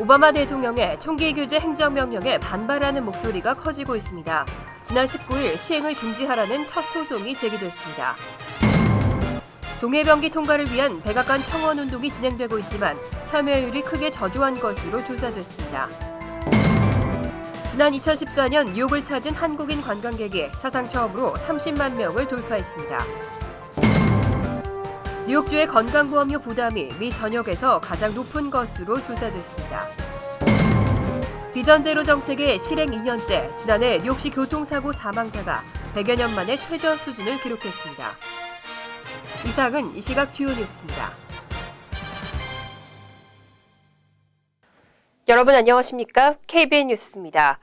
오바마 대통령의 총기 규제 행정명령에 반발하는 목소리가 커지고 있습니다. 지난 19일 시행을 중지하라는 첫 소송이 제기됐습니다. 동해병기 통과를 위한 백악관 청원 운동이 진행되고 있지만 참여율이 크게 저조한 것으로 조사됐습니다. 지난 2014년 뉴욕을 찾은 한국인 관광객이 사상 처음으로 30만 명을 돌파했습니다. 뉴욕주의 건강보험료 부담이 미 전역에서 가장 높은 것으로 조사됐습니다. 비전제로 정책의 실행 2년째, 지난해 뉴욕시 교통사고 사망자가 100여 년 만에 최저 수준을 기록했습니다. 이상은 이 시각 주요 뉴스입니다. 여러분 안녕하십니까? KBN 뉴스입니다.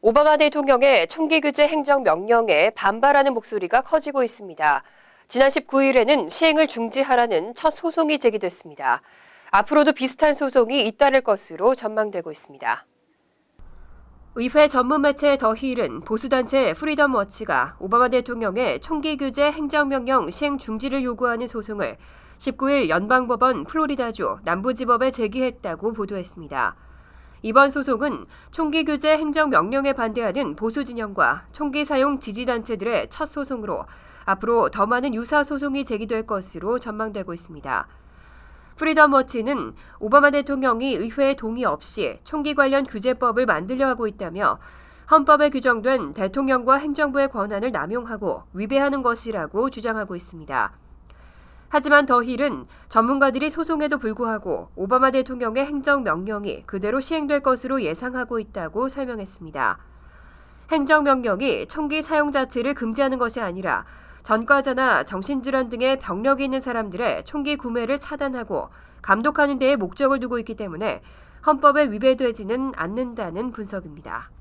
오바마 대통령의 총기 규제 행정명령에 반발하는 목소리가 커지고 있습니다. 지난 19일에는 시행을 중지하라는 첫 소송이 제기됐습니다. 앞으로도 비슷한 소송이 잇따를 것으로 전망되고 있습니다. 의회 전문 매체 더 힐은 보수단체 프리덤 워치가 오바마 대통령의 총기 규제 행정명령 시행 중지를 요구하는 소송을 19일 연방법원 플로리다주 남부지법에 제기했다고 보도했습니다. 이번 소송은 총기 규제 행정명령에 반대하는 보수 진영과 총기 사용 지지단체들의 첫 소송으로 앞으로 더 많은 유사 소송이 제기될 것으로 전망되고 있습니다. 프리덤 워치는 오바마 대통령이 의회의 동의 없이 총기 관련 규제법을 만들려 하고 있다며 헌법에 규정된 대통령과 행정부의 권한을 남용하고 위배하는 것이라고 주장하고 있습니다. 하지만 더 힐은 전문가들이 소송에도 불구하고 오바마 대통령의 행정명령이 그대로 시행될 것으로 예상하고 있다고 설명했습니다. 행정명령이 총기 사용 자체를 금지하는 것이 아니라 전과자나 정신질환 등의 병력이 있는 사람들의 총기 구매를 차단하고 감독하는 데에 목적을 두고 있기 때문에 헌법에 위배되지는 않는다는 분석입니다.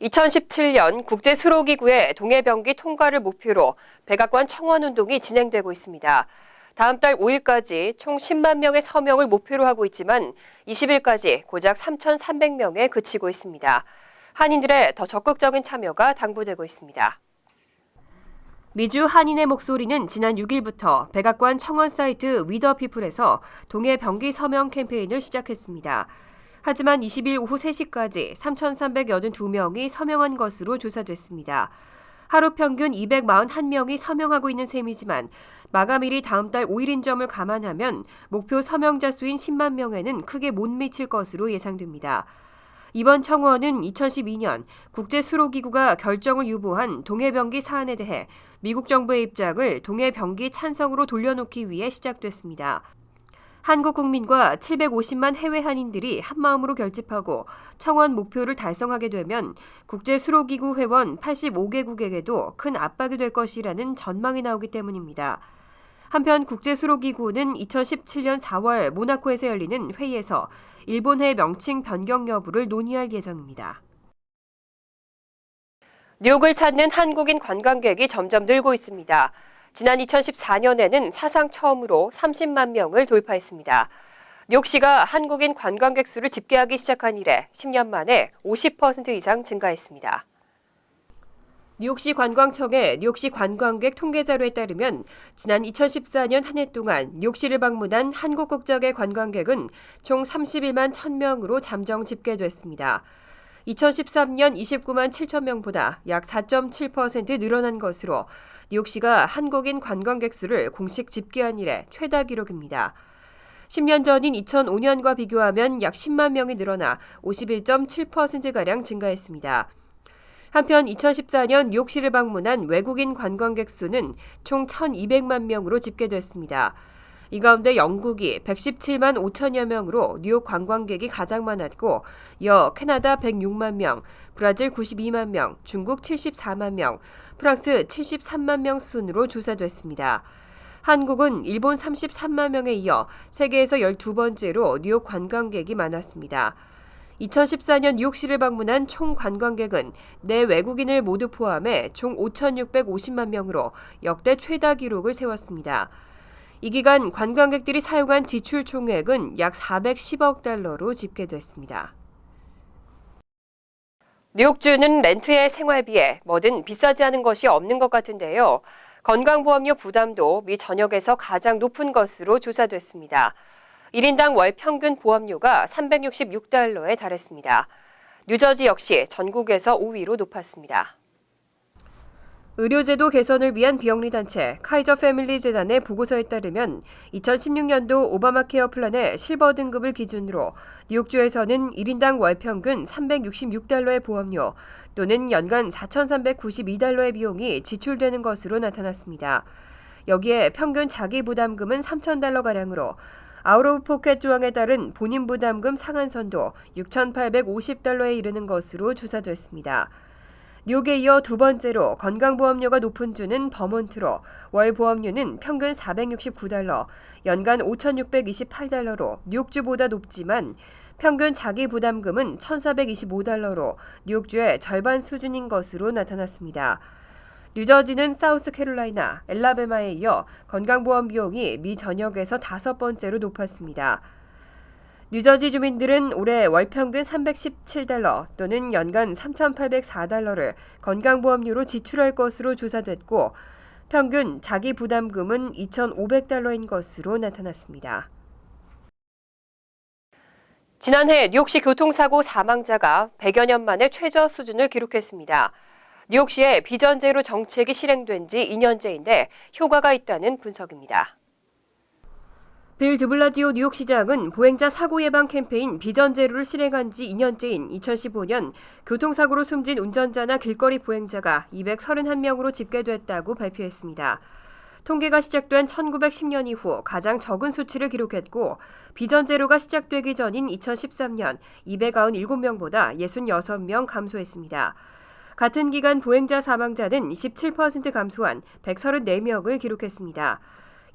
2017년 국제수로기구의 동해병기 통과를 목표로 백악관 청원 운동이 진행되고 있습니다. 다음 달 5일까지 총 10만 명의 서명을 목표로 하고 있지만 20일까지 고작 3,300명에 그치고 있습니다. 한인들의 더 적극적인 참여가 당부되고 있습니다. 미주 한인의 목소리는 지난 6일부터 백악관 청원 사이트 위더피플에서 동해병기 서명 캠페인을 시작했습니다. 하지만 20일 오후 3시까지 3,382명이 서명한 것으로 조사됐습니다. 하루 평균 241명이 서명하고 있는 셈이지만 마감일이 다음 달 5일인 점을 감안하면 목표 서명자 수인 10만 명에는 크게 못 미칠 것으로 예상됩니다. 이번 청원은 2012년 국제수로기구가 결정을 유보한 동해병기 사안에 대해 미국 정부의 입장을 동해병기 찬성으로 돌려놓기 위해 시작됐습니다. 한국 국민과 750만 해외 한인들이 한마음으로 결집하고 청원 목표를 달성하게 되면 국제수로기구 회원 85개국에게도 큰 압박이 될 것이라는 전망이 나오기 때문입니다. 한편 국제수로기구는 2017년 4월 모나코에서 열리는 회의에서 일본해 명칭 변경 여부를 논의할 예정입니다. 뉴욕을 찾는 한국인 관광객이 점점 늘고 있습니다. 지난 2014년에는 사상 처음으로 30만 명을 돌파했습니다. 뉴욕시가 한국인 관광객 수를 집계하기 시작한 이래 10년 만에 50% 이상 증가했습니다. 뉴욕시 관광청의 뉴욕시 관광객 통계자료에 따르면 지난 2014년 한 해 동안 뉴욕시를 방문한 한국 국적의 관광객은 총 31만 1,000명으로 잠정 집계됐습니다. 2013년 29만 7천 명보다 약 4.7% 늘어난 것으로 뉴욕시가 한국인 관광객 수를 공식 집계한 이래 최다 기록입니다. 10년 전인 2005년과 비교하면 약 10만 명이 늘어나 51.7%가량 증가했습니다. 한편 2014년 뉴욕시를 방문한 외국인 관광객 수는 총 1,200만 명으로 집계됐습니다. 이 가운데 영국이 117만 5천여 명으로 뉴욕 관광객이 가장 많았고 이어 캐나다 106만 명, 브라질 92만 명, 중국 74만 명, 프랑스 73만 명 순으로 조사됐습니다. 한국은 일본 33만 명에 이어 세계에서 12번째로 뉴욕 관광객이 많았습니다. 2014년 뉴욕시를 방문한 총 관광객은 내 외국인을 모두 포함해 총 5,650만 명으로 역대 최다 기록을 세웠습니다. 이 기간 관광객들이 사용한 지출 총액은 약 410억 달러로 집계됐습니다. 뉴욕주는 렌트의 생활비에 뭐든 비싸지 않은 것이 없는 것 같은데요. 건강보험료 부담도 미 전역에서 가장 높은 것으로 조사됐습니다. 1인당 월 평균 보험료가 $366에 달했습니다. 뉴저지 역시 전국에서 5위로 높았습니다. 의료제도 개선을 위한 비영리 단체 카이저 패밀리 재단의 보고서에 따르면 2016년도 오바마 케어 플랜의 실버 등급을 기준으로 뉴욕주에서는 1인당 월 평균 $366의 보험료 또는 연간 $4,392의 비용이 지출되는 것으로 나타났습니다. 여기에 평균 자기 부담금은 $3,000가량으로 아웃 오브 포켓 조항에 따른 본인 부담금 상한선도 $6,850에 이르는 것으로 조사됐습니다. 뉴욕에 이어 두 번째로 건강보험료가 높은 주는 버몬트로 월 보험료는 평균 $469, 연간 $5,628로 뉴욕주보다 높지만 평균 자기 부담금은 $1,425로 뉴욕주의 절반 수준인 것으로 나타났습니다. 뉴저지는 사우스캐롤라이나, 엘라베마에 이어 건강보험 비용이 미 전역에서 5번째로 높았습니다. 뉴저지 주민들은 올해 월 평균 $317 또는 연간 $3,804를 건강보험료로 지출할 것으로 조사됐고 평균 자기 부담금은 $2,500인 것으로 나타났습니다. 지난해 뉴욕시 교통사고 사망자가 100여 년 만에 최저 수준을 기록했습니다. 뉴욕시의 비전제로 정책이 실행된 지 2년째인데 효과가 있다는 분석입니다. 빌 드블라지오 뉴욕시장은 보행자 사고 예방 캠페인 비전제로를 실행한 지 2년째인 2015년 교통사고로 숨진 운전자나 길거리 보행자가 231명으로 집계됐다고 발표했습니다. 통계가 시작된 1910년 이후 가장 적은 수치를 기록했고 비전제로가 시작되기 전인 2013년 297명보다 66명 감소했습니다. 같은 기간 보행자 사망자는 17% 감소한 134명을 기록했습니다.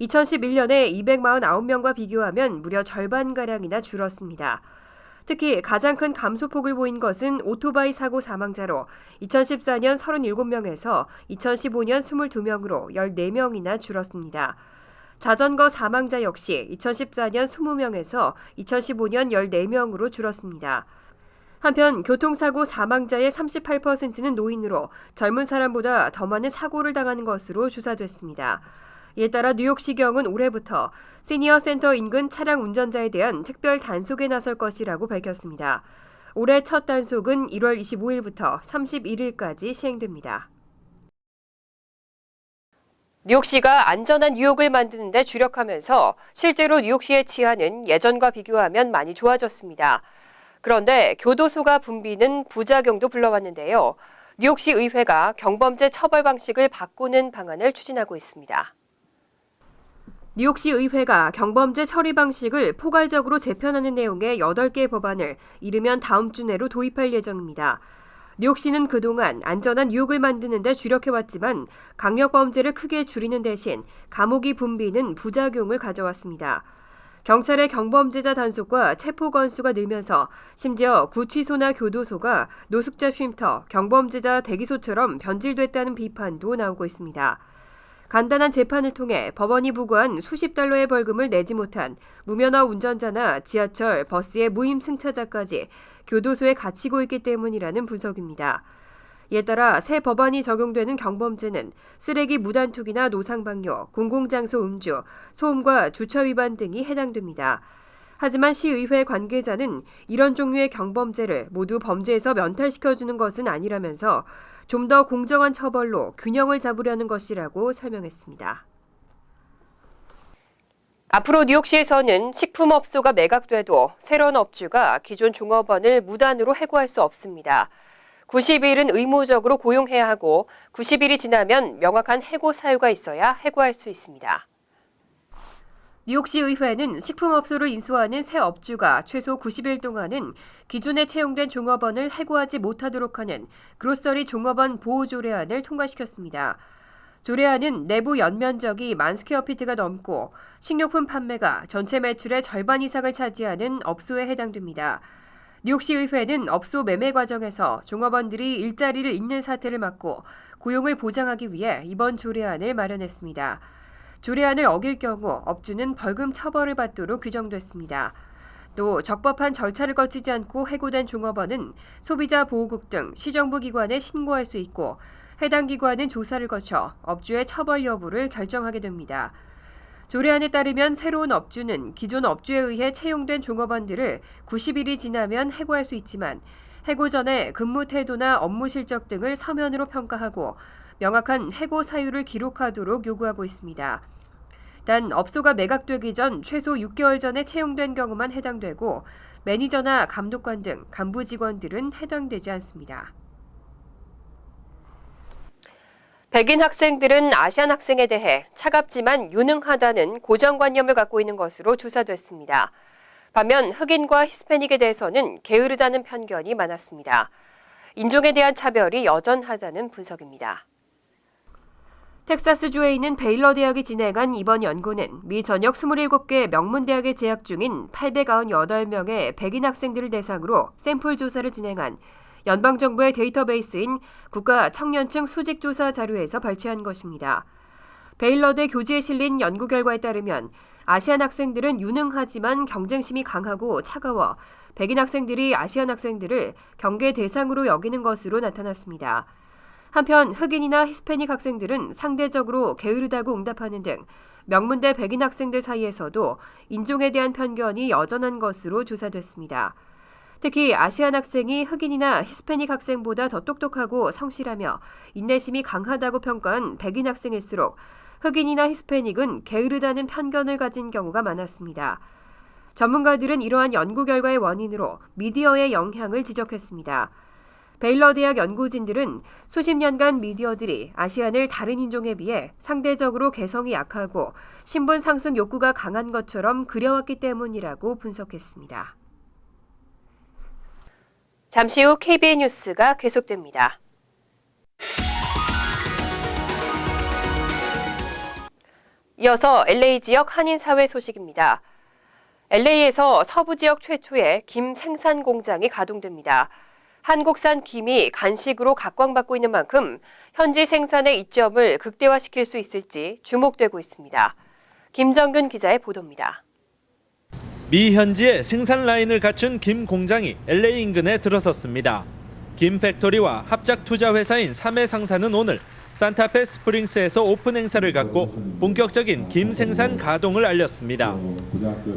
2011년에 249명과 비교하면 무려 절반가량이나 줄었습니다. 특히 가장 큰 감소폭을 보인 것은 오토바이 사고 사망자로 2014년 37명에서 2015년 22명으로 14명이나 줄었습니다. 자전거 사망자 역시 2014년 20명에서 2015년 14명으로 줄었습니다. 한편 교통사고 사망자의 38%는 노인으로 젊은 사람보다 더 많은 사고를 당하는 것으로 조사됐습니다. 이에 따라 뉴욕시경은 올해부터 시니어 센터 인근 차량 운전자에 대한 특별 단속에 나설 것이라고 밝혔습니다. 올해 첫 단속은 1월 25일부터 31일까지 시행됩니다. 뉴욕시가 안전한 뉴욕을 만드는 데 주력하면서 실제로 뉴욕시의 치안은 예전과 비교하면 많이 좋아졌습니다. 그런데 교도소가 붐비는 부작용도 불러왔는데요. 뉴욕시 의회가 경범죄 처벌 방식을 바꾸는 방안을 추진하고 있습니다. 뉴욕시 의회가 경범죄 처리 방식을 포괄적으로 재편하는 내용의 8개 법안을 이르면 다음 주 내로 도입할 예정입니다. 뉴욕시는 그동안 안전한 뉴욕을 만드는 데 주력해왔지만 강력범죄를 크게 줄이는 대신 감옥이 붐비는 부작용을 가져왔습니다. 경찰의 경범죄자 단속과 체포 건수가 늘면서 심지어 구치소나 교도소가 노숙자 쉼터, 경범죄자 대기소처럼 변질됐다는 비판도 나오고 있습니다. 간단한 재판을 통해 법원이 부과한 수십 달러의 벌금을 내지 못한 무면허 운전자나 지하철, 버스의 무임 승차자까지 교도소에 갇히고 있기 때문이라는 분석입니다. 이에 따라 새 법안이 적용되는 경범죄는 쓰레기 무단 투기나 노상방뇨, 공공장소 음주, 소음과 주차 위반 등이 해당됩니다. 하지만 시의회 관계자는 이런 종류의 경범죄를 모두 범죄에서 면탈시켜주는 것은 아니라면서 좀 더 공정한 처벌로 균형을 잡으려는 것이라고 설명했습니다. 앞으로 뉴욕시에서는 식품업소가 매각돼도 새로운 업주가 기존 종업원을 무단으로 해고할 수 없습니다. 90일은 의무적으로 고용해야 하고 90일이 지나면 명확한 해고 사유가 있어야 해고할 수 있습니다. 뉴욕시 의회는 식품업소를 인수하는 새 업주가 최소 90일 동안은 기존에 채용된 종업원을 해고하지 못하도록 하는 그로서리 종업원 보호 조례안을 통과시켰습니다. 조례안은 내부 연면적이 10,000스퀘어피트가 넘고 식료품 판매가 전체 매출의 절반 이상을 차지하는 업소에 해당됩니다. 뉴욕시 의회는 업소 매매 과정에서 종업원들이 일자리를 잃는 사태를 막고 고용을 보장하기 위해 이번 조례안을 마련했습니다. 조례안을 어길 경우 업주는 벌금 처벌을 받도록 규정됐습니다. 또 적법한 절차를 거치지 않고 해고된 종업원은 소비자보호국 등 시정부 기관에 신고할 수 있고 해당 기관은 조사를 거쳐 업주의 처벌 여부를 결정하게 됩니다. 조례안에 따르면 새로운 업주는 기존 업주에 의해 채용된 종업원들을 90일이 지나면 해고할 수 있지만 해고 전에 근무 태도나 업무 실적 등을 서면으로 평가하고 명확한 해고 사유를 기록하도록 요구하고 있습니다. 단 업소가 매각되기 전 최소 6개월 전에 채용된 경우만 해당되고 매니저나 감독관 등 간부 직원들은 해당되지 않습니다. 백인 학생들은 아시안 학생에 대해 차갑지만 유능하다는 고정관념을 갖고 있는 것으로 조사됐습니다. 반면 흑인과 히스패닉에 대해서는 게으르다는 편견이 많았습니다. 인종에 대한 차별이 여전하다는 분석입니다. 텍사스주에 있는 베일러 대학이 진행한 이번 연구는 미 전역 27개 명문대학에 재학 중인 898명의 백인 학생들을 대상으로 샘플 조사를 진행한 연방정부의 데이터베이스인 국가청년층 수직조사 자료에서 발췌한 것입니다. 베일러대 교지에 실린 연구 결과에 따르면 아시안 학생들은 유능하지만 경쟁심이 강하고 차가워 백인 학생들이 아시안 학생들을 경계 대상으로 여기는 것으로 나타났습니다. 한편 흑인이나 히스패닉 학생들은 상대적으로 게으르다고 응답하는 등 명문대 백인 학생들 사이에서도 인종에 대한 편견이 여전한 것으로 조사됐습니다. 특히 아시안 학생이 흑인이나 히스패닉 학생보다 더 똑똑하고 성실하며 인내심이 강하다고 평가한 백인 학생일수록 흑인이나 히스패닉은 게으르다는 편견을 가진 경우가 많았습니다. 전문가들은 이러한 연구 결과의 원인으로 미디어의 영향을 지적했습니다. 베일러 대학 연구진들은 수십 년간 미디어들이 아시안을 다른 인종에 비해 상대적으로 개성이 약하고 신분 상승 욕구가 강한 것처럼 그려왔기 때문이라고 분석했습니다. 잠시 후 KBN 뉴스가 계속됩니다. 이어서 LA 지역 한인사회 소식입니다. LA에서 서부 지역 최초의 김 생산 공장이 가동됩니다. 한국산 김이 간식으로 각광받고 있는 만큼 현지 생산의 이점을 극대화시킬 수 있을지 주목되고 있습니다. 김정균 기자의 보도입니다. 미 현지에 생산 라인을 갖춘 김 공장이 LA 인근에 들어섰습니다. 김 팩토리와 합작 투자 회사인 삼해상사는 오늘 산타페 스프링스에서 오픈 행사를 갖고 본격적인 김 생산 가동을 알렸습니다.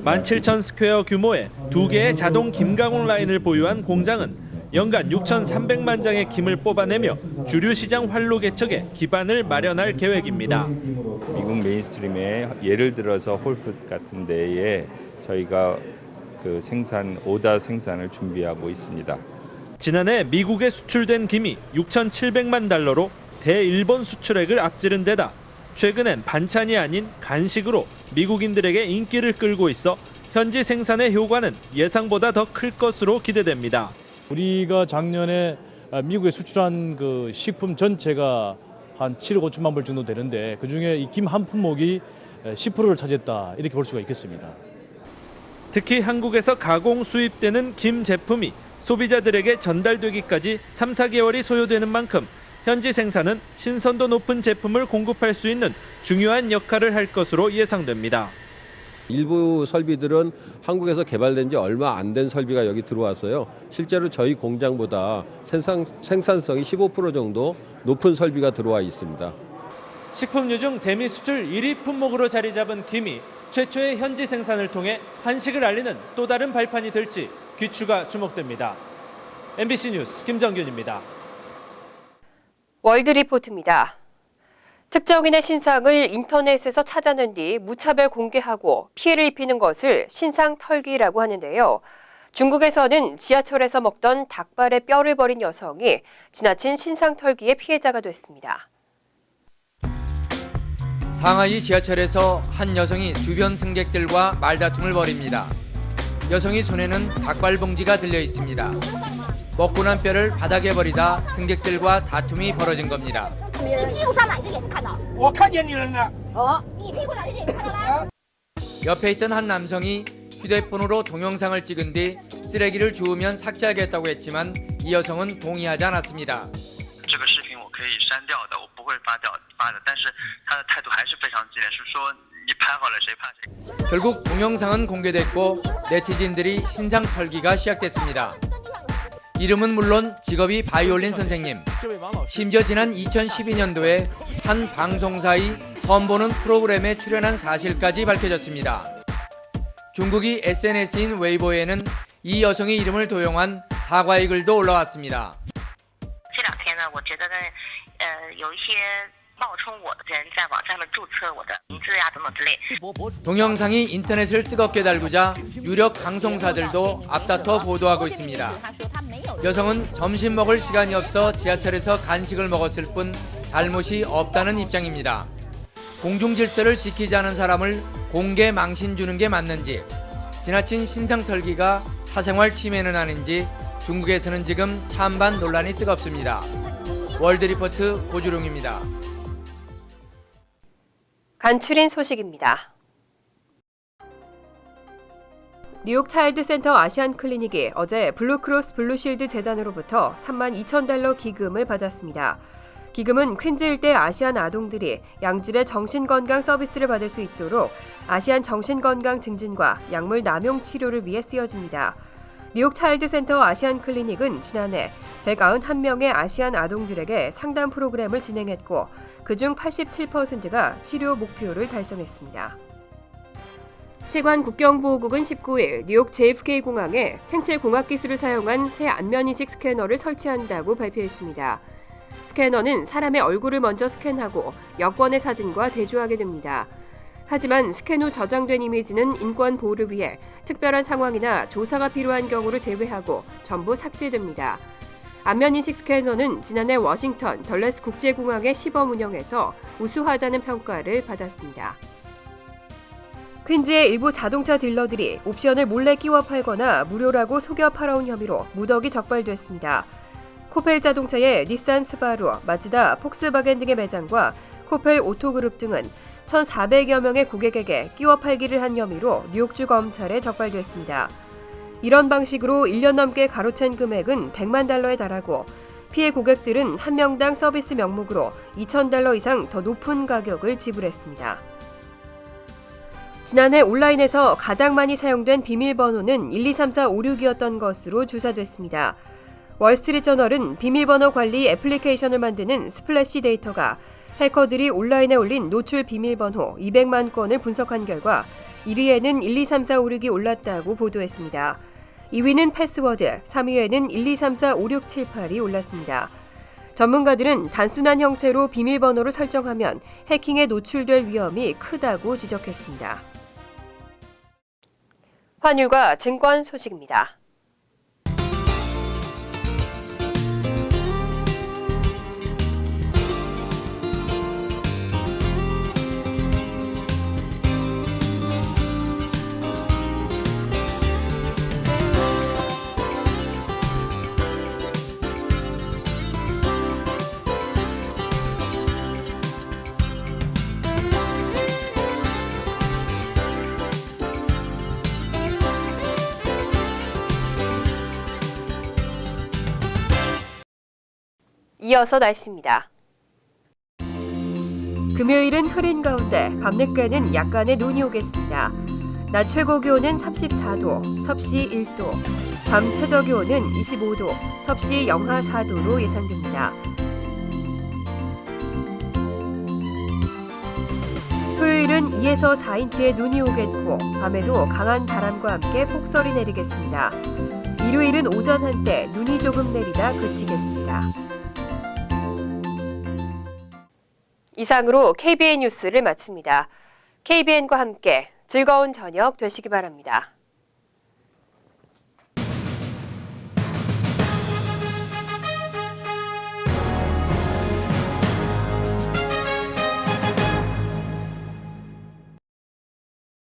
17,000 스퀘어 규모의 2개의 자동 김 가공 라인을 보유한 공장은 연간 6,300만 장의 김을 뽑아내며 주류 시장 활로 개척에 기반을 마련할 계획입니다. 미국 메인스트림에 예를 들어서 홀푸드 같은 데에 저희가 오다 생산을 준비하고 있습니다. 지난해 미국에 수출된 김이 6,700만 달러로 대일본 수출액을 앞지른 데다 최근엔 반찬이 아닌 간식으로 미국인들에게 인기를 끌고 있어 현지 생산의 효과는 예상보다 더 클 것으로 기대됩니다. 우리가 작년에 미국에 수출한 그 식품 전체가 한 7억 5천만 불 정도 되는데 그중에 이 김 한 품목이 10%를 차지했다 이렇게 볼 수가 있겠습니다. 특히 한국에서 가공 수입되는 김 제품이 소비자들에게 전달되기까지 3, 4개월이 소요되는 만큼 현지 생산은 신선도 높은 제품을 공급할 수 있는 중요한 역할을 할 것으로 예상됩니다. 일부 설비들은 한국에서 개발된 지 얼마 안 된 설비가 여기 들어와서요. 실제로 저희 공장보다 생산성이 15% 정도 높은 설비가 들어와 있습니다. 식품류 중 대미 수출 1위 품목으로 자리 잡은 김이 최초의 현지 생산을 통해 한식을 알리는 또 다른 발판이 될지 귀추가 주목됩니다. MBC 뉴스 김정균입니다. 월드 리포트입니다. 특정인의 신상을 인터넷에서 찾아낸 뒤 무차별 공개하고 피해를 입히는 것을 신상 털기라고 하는데요. 중국에서는 지하철에서 먹던 닭발의 뼈를 버린 여성이 지나친 신상 털기의 피해자가 됐습니다. 상하이 지하철에서 한 여성이 주변 승객들과 말다툼을 벌입니다. 여성이 손에는 닭발 봉지가 들려 있습니다. 먹고 난 뼈를 바닥에 버리다 승객들과 다툼이 벌어진 겁니다. 옆에 있던 한 남성이 휴대폰으로 동영상을 찍은 뒤 쓰레기를 주우면 삭제하겠다고 했지만 이 여성은 동의하지 않았습니다. 결국 동영상은 공개됐고 네티즌들이 신상 털기가 시작됐습니다. 이름은 물론 직업이 바이올린 선생님. 심지어 지난 2012년도에 한 방송사의 선보는 프로그램에 출연한 사실까지 밝혀졌습니다. 중국이 SNS인 웨이보에는 이 여성의 이름을 도용한 사과의 글도 올라왔습니다. 这两天呢，我觉得呢，有一些冒充我的人在网上面注册我的名字呀，等等之类。 동영상이 인터넷을 뜨겁게 달구자 유력 방송사들도 앞다퉈 보도하고 있습니다. 여성은 점심 먹을 시간이 없어 지하철에서 간식을 먹었을 뿐 잘못이 없다는 입장입니다. 공중 질서를 지키지 않은 사람을 공개 망신 주는 게 맞는지, 지나친 신상 털기가 사생활 침해는 아닌지 중국에서는 지금 찬반 논란이 뜨겁습니다. 월드리포트 고주룡입니다. 간추린 소식입니다. 뉴욕 차일드 센터 아시안 클리닉이 어제 블루크로스 블루실드 재단으로부터 32,000달러 기금을 받았습니다. 기금은 퀸즈 일대 아시안 아동들이 양질의 정신건강 서비스를 받을 수 있도록 아시안 정신건강 증진과 약물 남용 치료를 위해 쓰여집니다. 뉴욕 차일드 센터 아시안 클리닉은 지난해 191명의 아시안 아동들에게 상담 프로그램을 진행했고 그중 87%가 치료 목표를 달성했습니다. 세관 국경보호국은 19일 뉴욕 JFK 공항에 생체공학 기술을 사용한 새 안면인식 스캐너를 설치한다고 발표했습니다. 스캐너는 사람의 얼굴을 먼저 스캔하고 여권의 사진과 대조하게 됩니다. 하지만 스캔 후 저장된 이미지는 인권 보호를 위해 특별한 상황이나 조사가 필요한 경우를 제외하고 전부 삭제됩니다. 안면인식 스캐너는 지난해 워싱턴 덜레스 국제공항의 시범 운영에서 우수하다는 평가를 받았습니다. 퀸즈의 일부 자동차 딜러들이 옵션을 몰래 끼워 팔거나 무료라고 속여 팔아온 혐의로 무더기 적발됐습니다. 코펠 자동차의 닛산 스바루, 마츠다, 폭스바겐 등의 매장과 코펠 오토그룹 등은 1,400여 명의 고객에게 끼워 팔기를 한 혐의로 뉴욕주 검찰에 적발됐습니다. 이런 방식으로 1년 넘게 가로챈 금액은 100만 달러에 달하고 피해 고객들은 한 명당 서비스 명목으로 2,000달러 이상 더 높은 가격을 지불했습니다. 지난해 온라인에서 가장 많이 사용된 비밀번호는 1234566이었던 것으로 조사됐습니다. 월스트리트저널은 비밀번호 관리 애플리케이션을 만드는 스플래시 데이터가 해커들이 온라인에 올린 노출 비밀번호 200만 건을 분석한 결과 1위에는 123456이 올랐다고 보도했습니다. 2위는 패스워드, 3위에는 12345678이 올랐습니다. 전문가들은 단순한 형태로 비밀번호를 설정하면 해킹에 노출될 위험이 크다고 지적했습니다. 환율과 증권 소식입니다. 이어서 날씨입니다. 금요일은 흐린 가운데 밤늦게는 약간의 눈이 오겠습니다. 낮 최고 기온은 34도, 섭씨 1도, 밤 최저 기온은 25도, 섭씨 영하 4도로 예상됩니다. 토요일은 2에서 4인치의 눈이 오겠고 밤에도 강한 바람과 함께 폭설이 내리겠습니다. 일요일은 오전 한때 눈이 조금 내리다 그치겠습니다. 이상으로 KBN 뉴스를 마칩니다. KBN과 함께 즐거운 저녁 되시기 바랍니다.